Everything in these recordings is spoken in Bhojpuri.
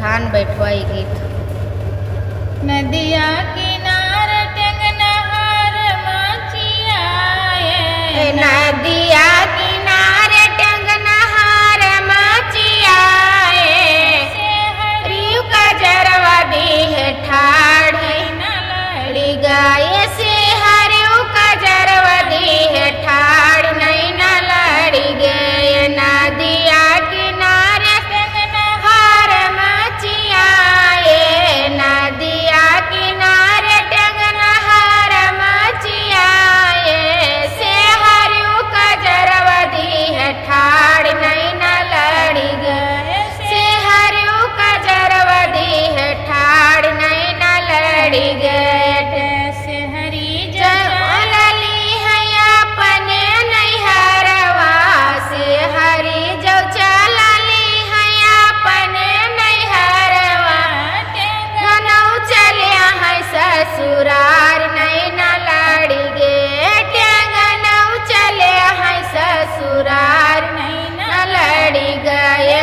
धान बैठवाई गीत। नदिया किनारे टेंगनहार माचिया नदिया किनारे टेंगनहार माचिया रियू का जरवा दी है ठाड़ी लड़ी गाय से हरियू का जरवा दी है ठाड़ नहीं न लड़ी गए। नदिया किनारे टेंगनहार माचिया नदिया किनारे टेंगनहार माचिया से हरियू का जरवा दी है ठाड़ नहीं न लड़ी गए। से हरियू का जरवा दी है ठाड़ नहीं न लड़ी गए। से हरी चली है अपने नैहरवा से हरी जो चलली है अपने नैहरवा गनौ चले है ससुरार नहीं न लड़ी गे। टेंगनौ चले है ससुरार नहीं न लड़ी गए।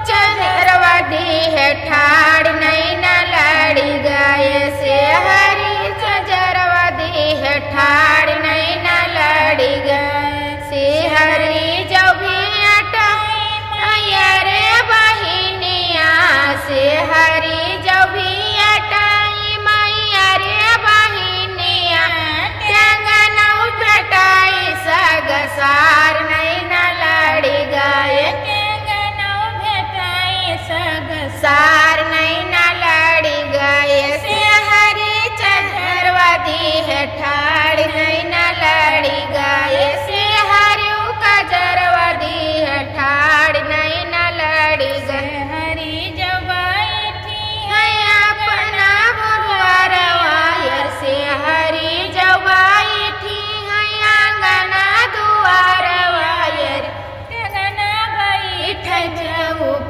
चरवा दी है ठाड़ नहीं न लड़ी गए। से हरी चरवा दी है ठाड़ नहीं न लड़ी गए। से हरी जो भी अटाई मैया रे बहिनिया से हरी जो भी अटाई मैया रे बहिनिया टेंगनौ भेटाई सगसार नहीं न लड़ी गए। टेंगनौ भेटाई सार नहीं न लड़ी गए। से हरी चरवा दी है ठाड़ नहीं न लड़ी गए। से हरियू का जरवा दी है ठाड़ नहीं न लड़ी गए। हरी जवाई थी है अपना बुढ़वा से हरी जवाई थी है आंगना दुआरवा टेंगना गई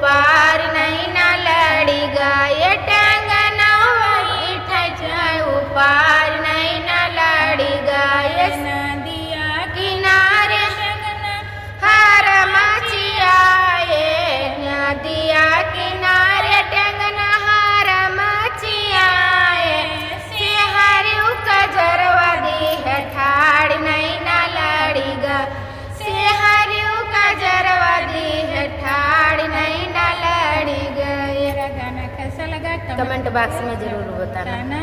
पार नहीं न लड़ी गए। टेंगनौ पार नहीं न लड़ी गए। नदिया किनारे हर मचिया नदिया किनारे टेंगनहार मचिया से हरियू का जरवा दी है ठाड़ नहीं न लड़ी गए। से हरियू का जरवा दी है ठाड़ नहीं न लड़ी गए। गाना कैसा लगा कमेंट बॉक्स में जरूर बताना।